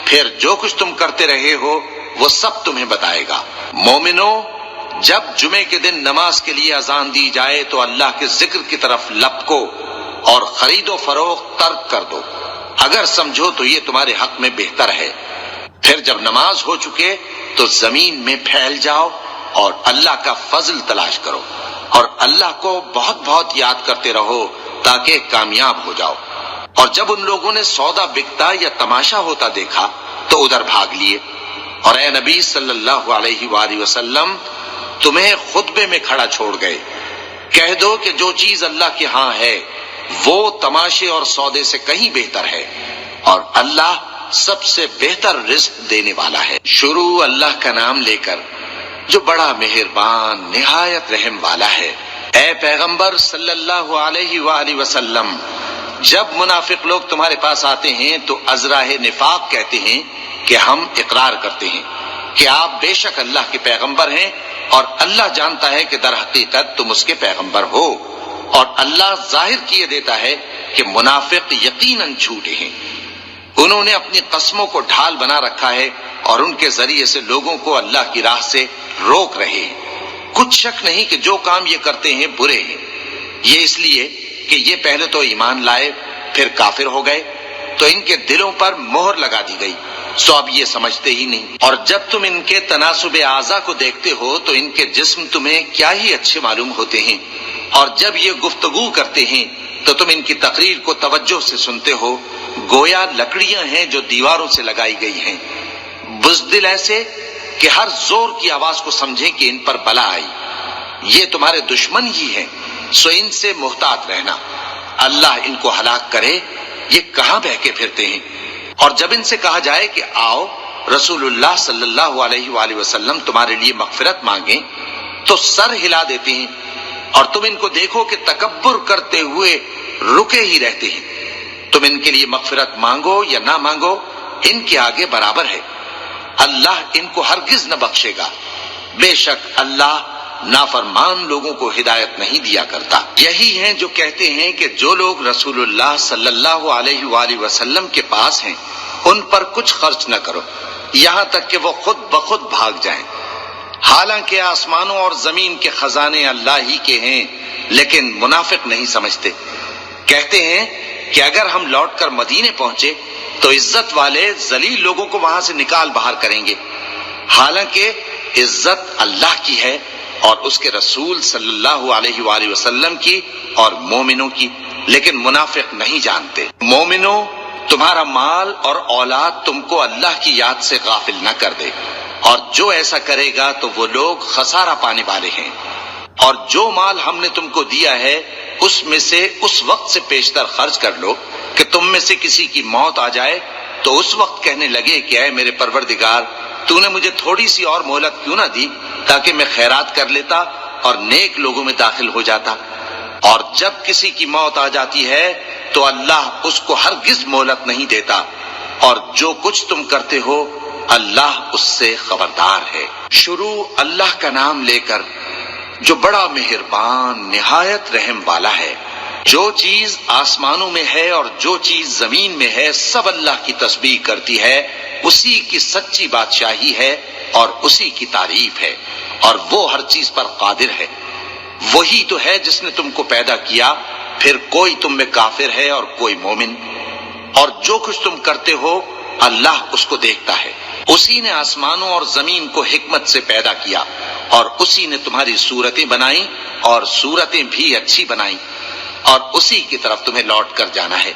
پھر جو کچھ تم کرتے رہے ہو وہ سب تمہیں بتائے گا۔ مومنوں، جب جمعے کے دن نماز کے لیے اذان دی جائے تو اللہ کے ذکر کی طرف لپکو اور خرید و فروخت ترک کر دو، اگر سمجھو تو یہ تمہارے حق میں بہتر ہے۔ پھر جب نماز ہو چکے تو زمین میں پھیل جاؤ اور اللہ کا فضل تلاش کرو، اور اللہ کو بہت بہت یاد کرتے رہو تاکہ کامیاب ہو جاؤ۔ اور جب ان لوگوں نے سودا بکتا یا تماشا ہوتا دیکھا تو ادھر بھاگ لیے، اور اے نبی صلی اللہ علیہ وآلہ وسلم تمہیں خطبے میں کھڑا چھوڑ گئے۔ کہہ دو کہ جو چیز اللہ کے ہاں ہے وہ تماشے اور سودے سے کہیں بہتر ہے، اور اللہ سب سے بہتر رزق دینے والا ہے۔ شروع اللہ کا نام لے کر جو بڑا مہربان نہایت رحم والا ہے۔ اے پیغمبر صلی اللہ علیہ وآلہ وسلم، جب منافق لوگ تمہارے پاس آتے ہیں تو ازراہ نفاق کہتے ہیں کہ ہم اقرار کرتے ہیں کہ آپ بے شک اللہ کے پیغمبر ہیں، اور اللہ جانتا ہے کہ در حقیقت تم اس کے پیغمبر ہو، اور اللہ ظاہر کیے دیتا ہے کہ منافق یقیناً جھوٹے ہیں۔ انہوں نے اپنی قسموں کو ڈھال بنا رکھا ہے اور ان کے ذریعے سے لوگوں کو اللہ کی راہ سے روک رہے ہیں۔ کچھ شک نہیں کہ جو کام یہ کرتے ہیں برے ہیں، یہ اس لیے کہ یہ پہلے تو ایمان لائے پھر کافر ہو گئے، تو ان کے دلوں پر مہر لگا دی گئی، سو اب یہ سمجھتے ہی نہیں۔ اور جب تم ان کے تناسب اعضاء کو دیکھتے ہو تو ان کے جسم تمہیں کیا ہی اچھے معلوم ہوتے ہیں، اور جب یہ گفتگو کرتے ہیں تو تم ان کی تقریر کو توجہ سے سنتے ہو، گویا لکڑیاں ہیں جو دیواروں سے لگائی گئی ہیں، بزدل ایسے کہ ہر زور کی آواز کو سمجھیں کہ ان پر بلا آئی۔ یہ تمہارے دشمن ہی ہیں، سو ان سے محتاط رہنا، اللہ ان کو ہلاک کرے، یہ کہاں بہہ کے پھرتے ہیں۔ اور جب ان سے کہا جائے کہ آؤ رسول اللہ صلی اللہ علیہ وآلہ وسلم تمہارے لیے مغفرت مانگیں، تو سر ہلا دیتے ہیں، اور تم ان کو دیکھو کہ تکبر کرتے ہوئے رکے ہی رہتے ہیں۔ تم ان کے لیے مغفرت مانگو یا نہ مانگو، ان کے آگے برابر ہے، اللہ ان کو ہرگز نہ بخشے گا، بے شک اللہ نافرمان لوگوں کو ہدایت نہیں دیا کرتا۔ یہی ہیں جو کہتے ہیں کہ جو لوگ رسول اللہ صلی اللہ علیہ وآلہ وسلم کے پاس ہیں ان پر کچھ خرچ نہ کرو یہاں تک کہ وہ خود بخود بھاگ جائیں، حالانکہ آسمانوں اور زمین کے خزانے اللہ ہی کے ہیں، لیکن منافق نہیں سمجھتے۔ کہتے ہیں کہ اگر ہم لوٹ کر مدینے پہنچے تو عزت والے ذلیل لوگوں کو وہاں سے نکال باہر کریں گے، حالانکہ عزت اللہ کی ہے اور اس کے رسول صلی اللہ علیہ وآلہ وسلم کی اور مومنوں کی، لیکن منافق نہیں جانتے۔ مومنوں، تمہارا مال اور اولاد تم کو اللہ کی یاد سے غافل نہ کر دے، اور جو ایسا کرے گا تو وہ لوگ خسارہ پانے والے ہیں۔ اور جو مال ہم نے تم کو دیا ہے اس میں سے اس وقت سے پیشتر خرچ کر لو کہ تم میں سے کسی کی موت آ جائے تو اس وقت کہنے لگے کہ اے میرے پروردگار، تو نے مجھے تھوڑی سی اور مہلت کیوں نہ دی تاکہ میں خیرات کر لیتا اور نیک لوگوں میں داخل ہو جاتا۔ اور جب کسی کی موت آ جاتی ہے تو اللہ اس کو ہرگز مہلت نہیں دیتا، اور جو کچھ تم کرتے ہو اللہ اس سے خبردار ہے۔ شروع اللہ کا نام لے کر جو بڑا مہربان نہایت رحم والا ہے۔ جو چیز آسمانوں میں ہے اور جو چیز زمین میں ہے سب اللہ کی تسبیح کرتی ہے، اسی کی سچی بادشاہی ہے اور اسی کی تعریف ہے، اور وہ ہر چیز پر قادر ہے۔ وہی تو ہے جس نے تم کو پیدا کیا، پھر کوئی تم میں کافر ہے اور کوئی مومن، اور جو کچھ تم کرتے ہو اللہ اس کو دیکھتا ہے۔ اسی نے آسمانوں اور زمین کو حکمت سے پیدا کیا، اور اسی نے تمہاری صورتیں بنائیں اور صورتیں بھی اچھی بنائیں، اور اسی کی طرف تمہیں لوٹ کر جانا ہے۔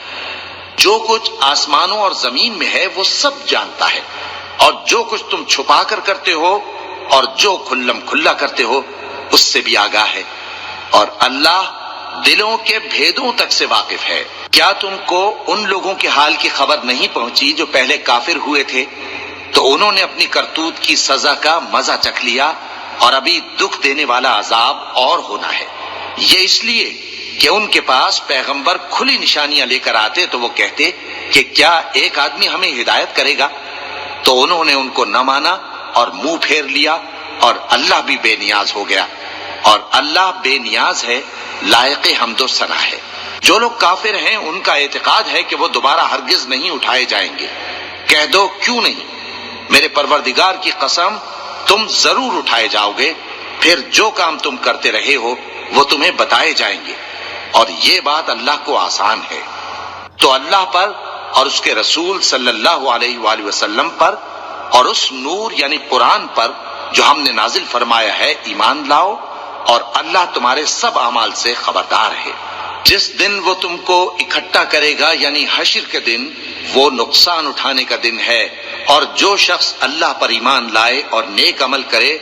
جو کچھ آسمانوں اور زمین میں ہے وہ سب جانتا ہے، اور جو کچھ تم چھپا کر کرتے ہو اور جو کھلم کھلا کرتے ہو اس سے بھی آگاہ ہے، اور اللہ دلوں کے بھیدوں تک سے واقف ہے۔ کیا تم کو ان لوگوں کے حال کی خبر نہیں پہنچی جو پہلے کافر ہوئے تھے؟ تو انہوں نے اپنی کرتوت کی سزا کا مزہ چکھ لیا، اور ابھی دکھ دینے والا عذاب اور ہونا ہے۔ یہ اس لیے کہ ان کے پاس پیغمبر کھلی نشانیاں لے کر آتے تو وہ کہتے کہ کیا ایک آدمی ہمیں ہدایت کرے گا؟ تو انہوں نے ان کو نہ مانا اور منہ پھیر لیا، اور اللہ بھی بے نیاز ہو گیا، اور اللہ بے نیاز ہے، لائق حمد و ثنا ہے۔ جو لوگ کافر ہیں ان کا اعتقاد ہے کہ وہ دوبارہ ہرگز نہیں اٹھائے جائیں گے۔ کہہ دو کیوں نہیں؟ میرے پروردگار کی قسم تم ضرور اٹھائے جاؤ گے، پھر جو کام تم کرتے رہے ہو وہ تمہیں بتائے جائیں گے، اور یہ بات اللہ کو آسان ہے۔ تو اللہ پر اور اس کے رسول صلی اللہ علیہ وآلہ وسلم پر اور اس نور یعنی قرآن پر جو ہم نے نازل فرمایا ہے ایمان لاؤ، اور اللہ تمہارے سب اعمال سے خبردار ہے۔ جس دن وہ تم کو اکٹھا کرے گا یعنی حشر کے دن، وہ نقصان اٹھانے کا دن ہے، اور جو شخص اللہ پر ایمان لائے اور نیک عمل کرے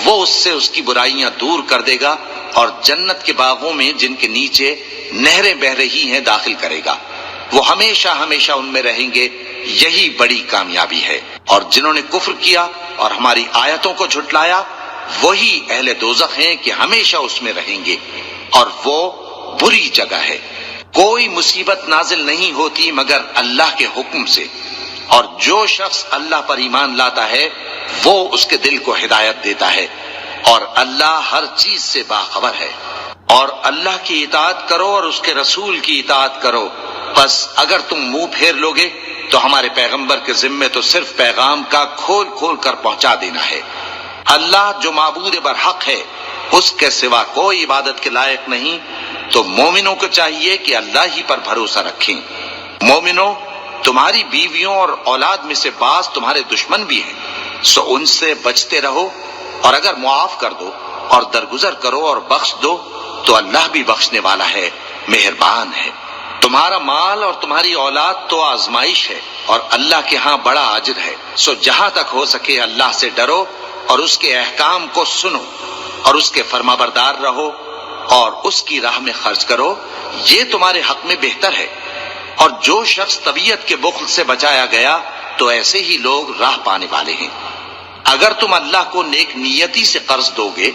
وہ اس سے اس کی برائیاں دور کر دے گا، اور جنت کے باغوں میں جن کے نیچے نہریں بہ رہی ہیں داخل کرے گا۔ وہ ہمیشہ ہمیشہ ان میں رہیں گے، یہی بڑی کامیابی ہے۔ اور جنہوں نے کفر کیا اور ہماری آیتوں کو جھٹلایا وہی اہل دوزخ ہیں کہ ہمیشہ اس میں رہیں گے، اور وہ بری جگہ ہے۔ کوئی مصیبت نازل نہیں ہوتی مگر اللہ کے حکم سے، اور جو شخص اللہ پر ایمان لاتا ہے وہ اس کے دل کو ہدایت دیتا ہے، اور اللہ ہر چیز سے باخبر ہے۔ اور اللہ کی اطاعت کرو اور اس کے رسول کی اطاعت کرو، پس اگر تم منہ پھیر لوگے تو ہمارے پیغمبر کے ذمے تو صرف پیغام کا کھول کھول کر پہنچا دینا ہے۔ اللہ جو معبود برحق ہے اس کے سوا کوئی عبادت کے لائق نہیں، تو مومنوں کو چاہیے کہ اللہ ہی پر بھروسہ رکھیں۔ مومنوں، تمہاری بیویوں اور اولاد میں سے بعض تمہارے دشمن بھی ہیں، سو ان سے بچتے رہو، اور اگر معاف کر دو اور درگزر کرو اور بخش دو تو اللہ بھی بخشنے والا ہے، مہربان ہے۔ تمہارا مال اور تمہاری اولاد تو آزمائش ہے، اور اللہ کے ہاں بڑا اجر ہے، سو جہاں تک ہو سکے اللہ سے ڈرو اور اس کے احکام کو سنو اور اس کے فرمانبردار رہو اور اس کی راہ میں خرچ کرو، یہ تمہارے حق میں بہتر ہے۔ اور جو شخص طبیعت کے بخل سے بچایا گیا تو ایسے ہی لوگ راہ پانے والے ہیں۔ اگر تم اللہ کو نیک نیتی سے قرض دو گے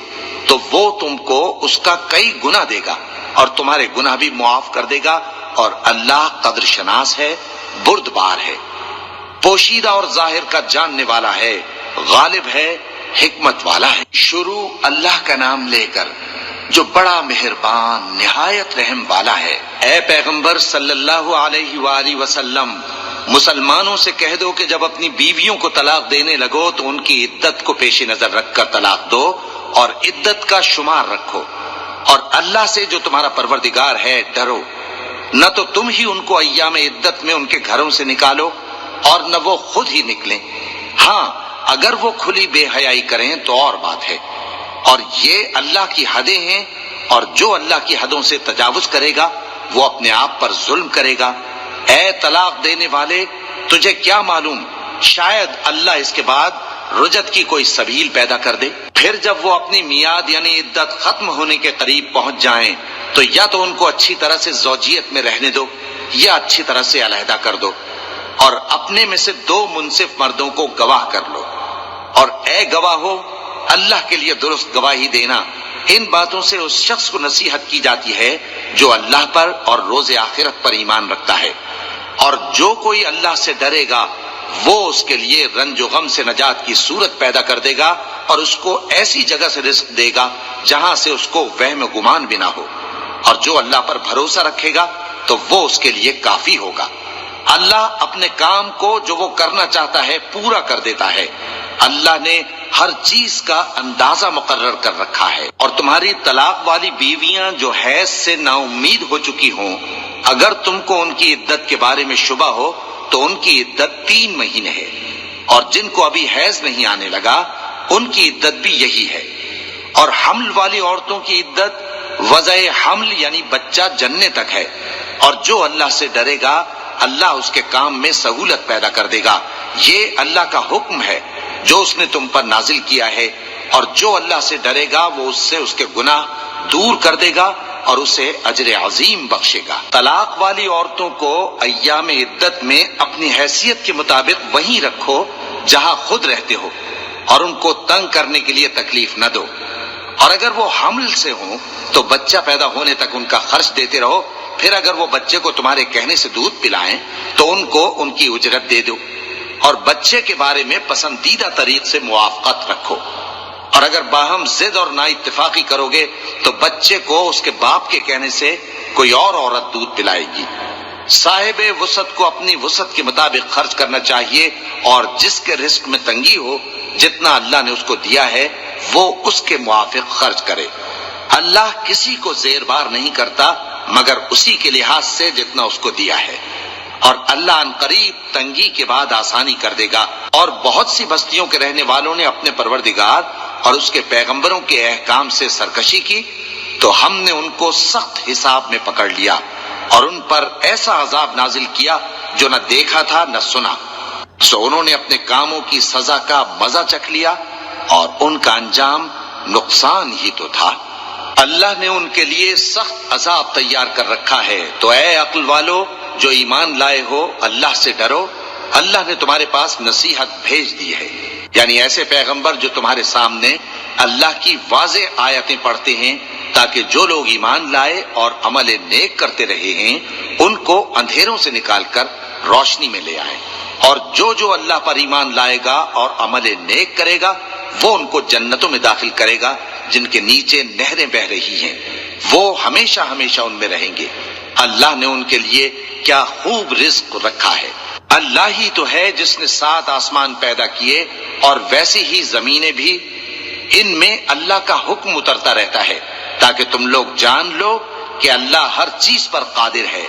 تو وہ تم کو اس کا کئی گنا دے گا اور تمہارے گناہ بھی معاف کر دے گا، اور اللہ قدر شناس ہے، بردبار ہے، پوشیدہ اور ظاہر کا جاننے والا ہے، غالب ہے، حکمت والا ہے۔ شروع اللہ کا نام لے کر جو بڑا مہربان نہایت رحم والا ہے۔ اے پیغمبر صلی اللہ علیہ وآلہ وسلم، مسلمانوں سے کہہ دو کہ جب اپنی بیویوں کو طلاق دینے لگو تو ان کی عدت کو پیش نظر رکھ کر طلاق دو اور عدت کا شمار رکھو، اور اللہ سے جو تمہارا پروردگار ہے ڈرو۔ نہ تو تم ہی ان کو ایام عدت میں ان کے گھروں سے نکالو اور نہ وہ خود ہی نکلیں، ہاں اگر وہ کھلی بے حیائی کریں تو اور بات ہے، اور یہ اللہ کی حدیں ہیں، اور جو اللہ کی حدوں سے تجاوز کرے گا وہ اپنے آپ پر ظلم کرے گا۔ اے طلاق دینے والے، تجھے کیا معلوم شاید اللہ اس کے بعد رجعت کی کوئی سبیل پیدا کر دے۔ پھر جب وہ اپنی میعاد یعنی عدت ختم ہونے کے قریب پہنچ جائیں تو یا تو ان کو اچھی طرح سے زوجیت میں رہنے دو یا اچھی طرح سے علیحدہ کر دو، اور اپنے میں سے 2 منصف مردوں کو گواہ کر لو، اور اے گواہو اللہ کے لیے درست گواہی دینا۔ ان باتوں سے اس شخص کو نصیحت کی جاتی ہے جو اللہ پر اور روز آخرت پر ایمان رکھتا ہے، اور جو کوئی اللہ سے ڈرے گا وہ اس کے لیے رنج و غم سے نجات کی صورت پیدا کر دے گا، اور اس کو ایسی جگہ سے رزق دے گا جہاں سے اس کو وہم و گمان بھی نہ ہو، اور جو اللہ پر بھروسہ رکھے گا تو وہ اس کے لیے کافی ہوگا۔ اللہ اپنے کام کو جو وہ کرنا چاہتا ہے پورا کر دیتا ہے۔ اللہ نے ہر چیز کا اندازہ مقرر کر رکھا ہے۔ اور تمہاری طلاق والی بیویاں جو حیض سے نا امید ہو چکی ہوں، اگر تم کو ان کی عدت کے بارے میں شبہ ہو تو ان کی عدت 3 مہینے ہے، اور جن کو ابھی حیض نہیں آنے لگا ان کی عدت بھی یہی ہے۔ اور حمل والی عورتوں کی عدت وضع حمل یعنی بچہ جننے تک ہے، اور جو اللہ سے ڈرے گا اللہ اس کے کام میں سہولت پیدا کر دے گا۔ یہ اللہ کا حکم ہے جو اس نے تم پر نازل کیا ہے، اور جو اللہ سے ڈرے گا وہ اس سے اس کے گناہ دور کر دے گا اور اسے اجر عظیم بخشے گا۔ طلاق والی عورتوں کو ایام عدت میں اپنی حیثیت کے مطابق وہیں رکھو جہاں خود رہتے ہو، اور ان کو تنگ کرنے کے لیے تکلیف نہ دو، اور اگر وہ حمل سے ہوں تو بچہ پیدا ہونے تک ان کا خرچ دیتے رہو، پھر اگر وہ بچے کو تمہارے کہنے سے دودھ پلائیں تو ان کو ان کی اجرت دے دو، اور بچے کے بارے میں پسندیدہ طریق سے موافقت رکھو، اور اگر باہم ضد اور نا اتفاقی کرو گے تو بچے کو اس کے باپ کے کہنے سے کوئی اور عورت دودھ پلائے گی۔ صاحب وسعت کو اپنی وسعت کے مطابق خرچ کرنا چاہیے، اور جس کے رزق میں تنگی ہو جتنا اللہ نے اس کو دیا ہے وہ اس کے موافق خرچ کرے۔ اللہ کسی کو زیر بار نہیں کرتا مگر اسی کے لحاظ سے جتنا اس کو دیا ہے، اور اللہ ان قریب تنگی کے بعد آسانی کر دے گا۔ اور بہت سی بستیوں کے رہنے والوں نے اپنے پروردگار اور اس کے پیغمبروں کے احکام سے سرکشی کی تو ہم نے ان کو سخت حساب میں پکڑ لیا، اور ان پر ایسا عذاب نازل کیا جو نہ دیکھا تھا نہ سنا، سو انہوں نے اپنے کاموں کی سزا کا مزہ چکھ لیا، اور ان کا انجام نقصان ہی تو تھا۔ اللہ نے ان کے لیے سخت عذاب تیار کر رکھا ہے، تو اے عقل والو جو ایمان لائے ہو اللہ سے ڈرو۔ اللہ نے تمہارے پاس نصیحت بھیج دی ہے، یعنی ایسے پیغمبر جو تمہارے سامنے اللہ کی واضح آیتیں پڑھتے ہیں تاکہ جو لوگ ایمان لائے اور عمل نیک کرتے رہے ہیں ان کو اندھیروں سے نکال کر روشنی میں لے آئے، اور جو اللہ پر ایمان لائے گا اور عمل نیک کرے گا وہ ان کو جنتوں میں داخل کرے گا جن کے نیچے نہریں بہ رہی ہیں، وہ ہمیشہ ہمیشہ ان میں رہیں گے۔ اللہ نے ان کے لیے کیا خوب رزق رکھا ہے۔ اللہ ہی تو ہے جس نے 7 آسمان پیدا کیے اور ویسی ہی زمینیں بھی، ان میں اللہ کا حکم اترتا رہتا ہے تاکہ تم لوگ جان لو کہ اللہ ہر چیز پر قادر ہے،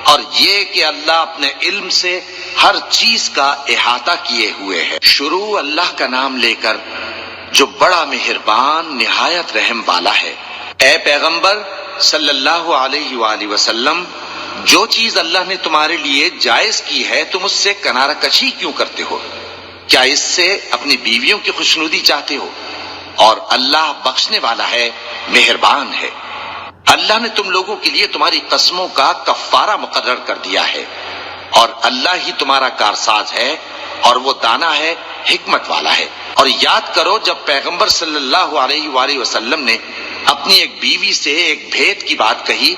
اور یہ کہ اللہ اپنے علم سے ہر چیز کا احاطہ کیے ہوئے ہے۔ شروع اللہ کا نام لے کر جو بڑا مہربان نہایت رحم والا ہے۔ اے پیغمبر صلی اللہ علیہ وآلہ وسلم، جو چیز اللہ نے تمہارے لیے جائز کی ہے تم اس سے کنارہ کشی کیوں کرتے ہو؟ کیا اس سے اپنی بیویوں کی خوشنودی چاہتے ہو؟ اور اللہ بخشنے والا ہے، مہربان ہے۔ اللہ نے تم لوگوں کے لیے تمہاری قسموں کا کفارہ مقرر کر دیا ہے، اور اللہ ہی تمہارا کارساز ہے، اور وہ دانا ہے، حکمت والا ہے۔ اور یاد کرو جب پیغمبر صلی اللہ علیہ وآلہ وسلم نے اپنی ایک بیوی سے ایک بھید کی بات کہی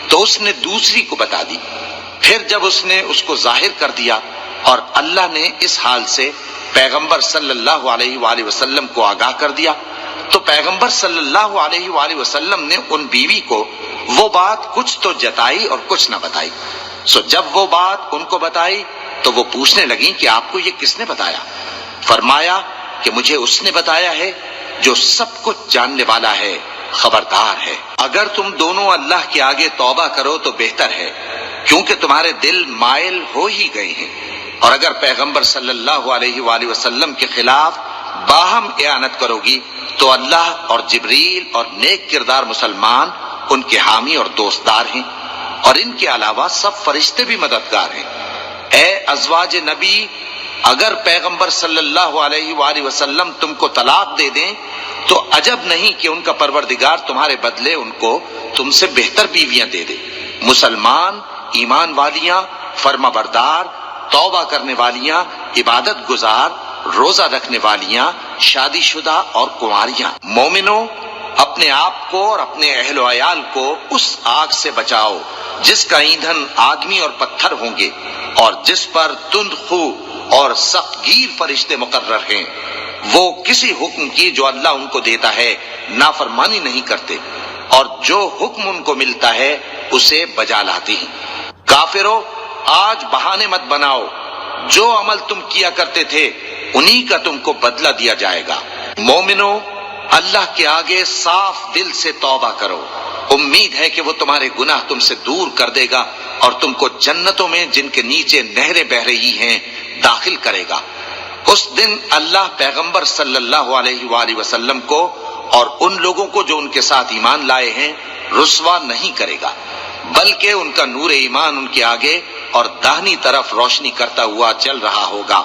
تو اس نے دوسری کو بتا دی، پھر جب اس نے اس کو ظاہر کر دیا اور اللہ نے اس حال سے پیغمبر صلی اللہ علیہ وآلہ وسلم کو آگاہ کر دیا، تو پیغمبر صلی اللہ علیہ وآلہ وسلم نے ان بیوی کو وہ بات کچھ تو جتائی اور کچھ نہ بتائی۔ سو جب وہ بات ان کو بتائی تو وہ پوچھنے لگیں کہ آپ کو یہ کس نے بتایا؟ فرمایا کہ مجھے اس نے بتایا ہے جو سب کچھ جاننے والا ہے، خبردار ہے۔ اگر تم دونوں اللہ کے آگے توبہ کرو تو بہتر ہے، کیونکہ تمہارے دل مائل ہو ہی گئے ہیں، اور اگر پیغمبر صلی اللہ علیہ وآلہ وسلم کے خلاف باہم اعانت کرو گی تو اللہ اور جبریل اور نیک کردار مسلمان ان کے حامی اور دوستدار ہیں، اور ان کے علاوہ سب فرشتے بھی مددگار ہیں۔ اے ازواج نبی، اگر پیغمبر صلی اللہ علیہ وآلہ وسلم تم کو طلاق دے دیں تو عجب نہیں کہ ان کا پروردگار تمہارے بدلے ان کو تم سے بہتر بیویاں دے دے، مسلمان، ایمان والیاں، فرما بردار، توبہ کرنے والیاں، عبادت گزار، روزہ رکھنے والیاں، شادی شدہ اور کنواریاں۔ مومنوں، اپنے آپ کو اور اپنے اہل و عیال کو اس آگ سے بچاؤ جس کا ایندھن آدمی اور پتھر ہوں گے، اور جس پر تند خو اور سخت گیر فرشتے مقرر ہیں۔ وہ کسی حکم کی جو اللہ ان کو دیتا ہے نافرمانی نہیں کرتے، اور جو حکم ان کو ملتا ہے اسے بجا لاتے ہیں۔ کافروں، آج بہانے مت بناؤ، جو عمل تم کیا کرتے تھے انہی کا تم کو بدلہ دیا جائے گا۔ مومنوں، اللہ کے آگے صاف دل سے توبہ کرو، امید ہے کہ وہ تمہارے گناہ تم سے دور کر دے گا اور تم کو جنتوں میں جن کے نیچے نہریں بہ رہی ہیں داخل کرے گا۔ اس دن اللہ پیغمبر صلی اللہ علیہ وآلہ وسلم کو اور ان لوگوں کو جو ان کے ساتھ ایمان لائے ہیں رسوا نہیں کرے گا، بلکہ ان کا نور ایمان ان کے آگے اور داہنی طرف روشنی کرتا ہوا چل رہا ہوگا،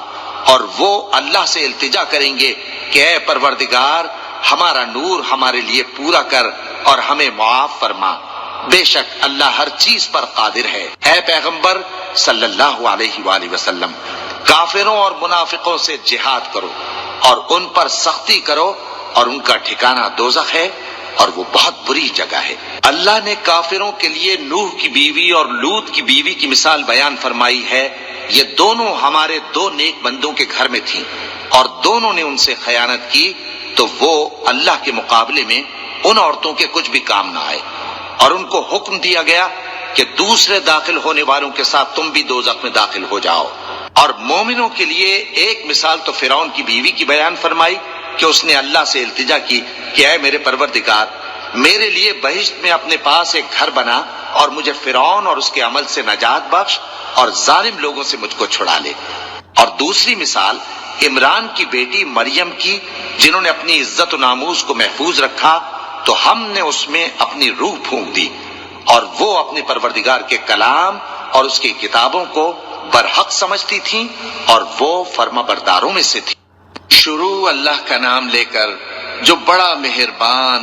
اور وہ اللہ سے التجا کریں گے کہ اے پروردگار، ہمارا نور ہمارے لیے پورا کر اور ہمیں معاف فرما، بے شک اللہ ہر چیز پر قادر ہے۔ اے پیغمبر صلی اللہ علیہ وآلہ وسلم، کافروں اور منافقوں سے جہاد کرو اور ان پر سختی کرو، اور ان کا ٹھکانہ دوزخ ہے اور وہ بہت بری جگہ ہے۔ اللہ نے کافروں کے لیے نوح کی بیوی اور لوط کی بیوی کی مثال بیان فرمائی ہے۔ یہ دونوں ہمارے دو نیک بندوں کے گھر میں تھیں، اور دونوں نے ان سے خیانت کی، تو وہ اللہ کے مقابلے میں ان عورتوں کے کچھ بھی کام نہ آئے، اور ان کو حکم دیا گیا کہ دوسرے داخل ہونے والوں کے ساتھ تم بھی دوزخ میں داخل ہو جاؤ۔ اور مومنوں کے لیے ایک مثال تو فرعون کی بیوی کی بیان فرمائی کہ اس نے اللہ سے التجا کی کہ اے میرے پروردگار، میرے لیے بہشت میں اپنے پاس ایک گھر بنا اور مجھے فرعون اور اس کے عمل سے نجات بخش اور ظالم لوگوں سے مجھ کو چھڑا لے۔ اور دوسری مثال عمران کی بیٹی مریم کی، جنہوں نے اپنی عزت و ناموس کو محفوظ رکھا تو ہم نے اس میں اپنی روح پھونک دی، اور وہ اپنے پروردگار کے کلام اور اس کی کتابوں کو برحق سمجھتی تھیں، اور وہ فرما برداروں میں سے تھی۔ شروع اللہ کا نام لے کر جو بڑا مہربان